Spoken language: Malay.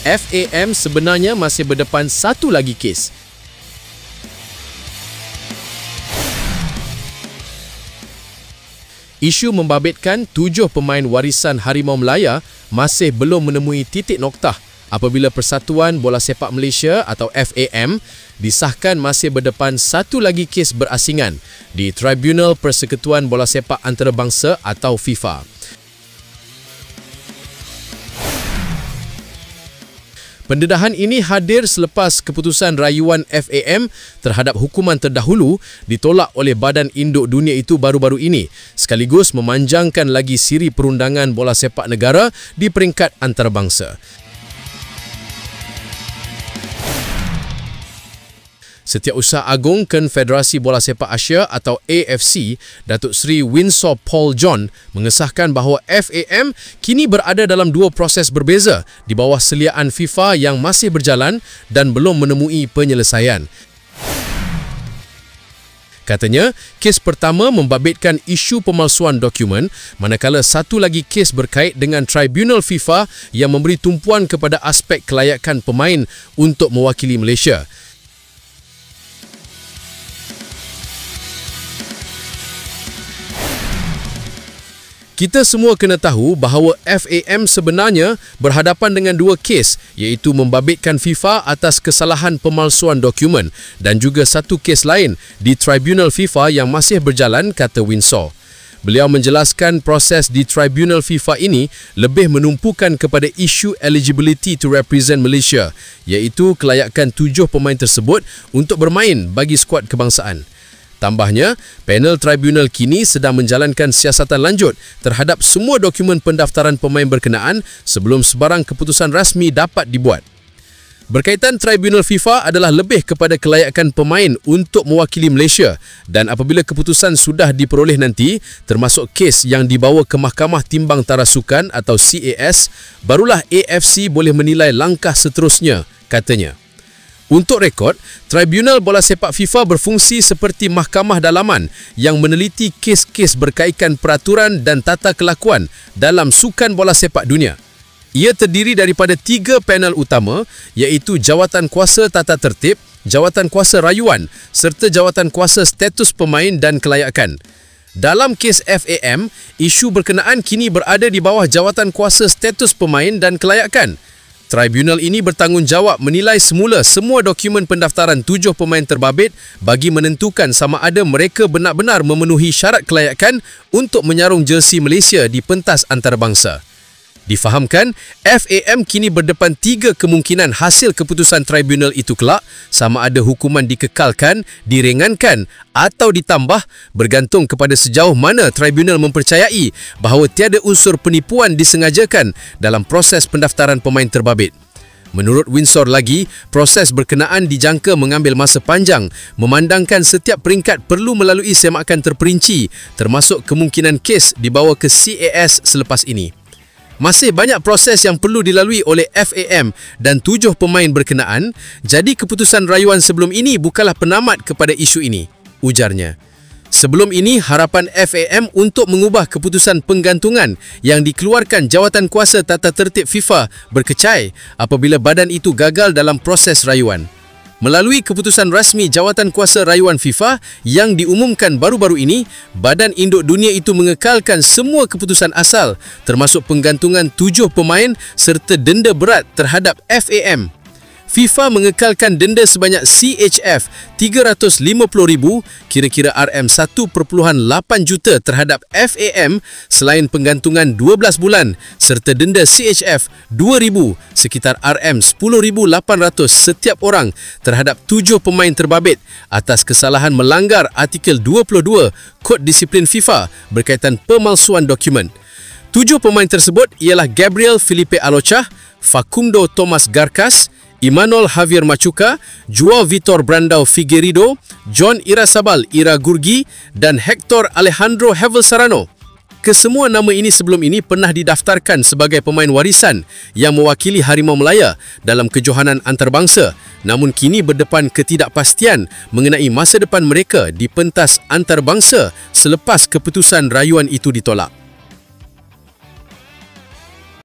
FAM sebenarnya masih berdepan satu lagi kes. Isu membabitkan 7 pemain warisan Harimau Melaya masih belum menemui titik noktah apabila Persatuan Bola Sepak Malaysia atau FAM disahkan masih berdepan satu lagi kes berasingan di Tribunal Persekutuan Bola Sepak Antarabangsa atau FIFA. Pendedahan ini hadir selepas keputusan rayuan FAM terhadap hukuman terdahulu ditolak oleh Badan Induk Dunia itu baru-baru ini, sekaligus memanjangkan lagi siri perundangan bola sepak negara di peringkat antarabangsa. Setiausaha Agung Konfederasi Bola Sepak Asia atau AFC, Datuk Seri Winsor Paul John mengesahkan bahawa FAM kini berada dalam dua proses berbeza di bawah seliaan FIFA yang masih berjalan dan belum menemui penyelesaian. Katanya, kes pertama membabitkan isu pemalsuan dokumen, manakala satu lagi kes berkait dengan Tribunal FIFA yang memberi tumpuan kepada aspek kelayakan pemain untuk mewakili Malaysia. Kita semua kena tahu bahawa FAM sebenarnya berhadapan dengan dua kes, iaitu membabitkan FIFA atas kesalahan pemalsuan dokumen dan juga satu kes lain di Tribunal FIFA yang masih berjalan, kata Winsor. Beliau menjelaskan proses di Tribunal FIFA ini lebih menumpukan kepada isu eligibility to represent Malaysia, iaitu kelayakan 7 pemain tersebut untuk bermain bagi skuad kebangsaan. Tambahnya, panel tribunal kini sedang menjalankan siasatan lanjut terhadap semua dokumen pendaftaran pemain berkenaan sebelum sebarang keputusan rasmi dapat dibuat. Berkaitan Tribunal FIFA adalah lebih kepada kelayakan pemain untuk mewakili Malaysia dan apabila keputusan sudah diperoleh nanti, termasuk kes yang dibawa ke Mahkamah Timbang Tarasukan atau CAS, barulah AFC boleh menilai langkah seterusnya, katanya. Untuk rekod, Tribunal Bola Sepak FIFA berfungsi seperti mahkamah dalaman yang meneliti kes-kes berkaitan peraturan dan tata kelakuan dalam sukan bola sepak dunia. Ia terdiri daripada 3 panel utama, iaitu Jawatan Kuasa Tata Tertib, Jawatan Kuasa Rayuan serta Jawatan Kuasa Status Pemain dan Kelayakan. Dalam kes FAM, isu berkenaan kini berada di bawah Jawatan Kuasa Status Pemain dan Kelayakan. Tribunal ini bertanggungjawab menilai semula semua dokumen pendaftaran 7 pemain terbabit bagi menentukan sama ada mereka benar-benar memenuhi syarat kelayakan untuk menyarung jersey Malaysia di pentas antarabangsa. Difahamkan, FAM kini berdepan 3 kemungkinan hasil keputusan tribunal itu kelak, sama ada hukuman dikekalkan, diringankan atau ditambah bergantung kepada sejauh mana tribunal mempercayai bahawa tiada unsur penipuan disengajakan dalam proses pendaftaran pemain terbabit. Menurut Winsor lagi, proses berkenaan dijangka mengambil masa panjang memandangkan setiap peringkat perlu melalui semakan terperinci termasuk kemungkinan kes dibawa ke CAS selepas ini. Masih banyak proses yang perlu dilalui oleh FAM dan 7 pemain berkenaan, jadi keputusan rayuan sebelum ini bukanlah penamat kepada isu ini, ujarnya. Sebelum ini, harapan FAM untuk mengubah keputusan penggantungan yang dikeluarkan Jawatan Kuasa Tata Tertib FIFA berkecai apabila badan itu gagal dalam proses rayuan. Melalui keputusan rasmi Jawatan Kuasa Rayuan FIFA yang diumumkan baru-baru ini, Badan Induk Dunia itu mengekalkan semua keputusan asal termasuk penggantungan 7 pemain serta denda berat terhadap FAM. FIFA mengekalkan denda sebanyak CHF 350,000 kira-kira RM1.8 juta terhadap FAM selain penggantungan 12 bulan serta denda CHF 2,000 sekitar RM10,800 setiap orang terhadap 7 pemain terbabit atas kesalahan melanggar Artikel 22 Kod Disiplin FIFA berkaitan pemalsuan dokumen. 7 pemain tersebut ialah Gabriel Felipe Alocha, Facundo Thomas Garcas, Imanol Javier Machuca, Joao Vitor Brandao Figueiredo, John Irasabal Iragurgi dan Hector Alejandro Hevel Serrano. Kesemua nama ini sebelum ini pernah didaftarkan sebagai pemain warisan yang mewakili Harimau Melaya dalam kejohanan antarabangsa, namun kini berdepan ketidakpastian mengenai masa depan mereka di pentas antarabangsa selepas keputusan rayuan itu ditolak.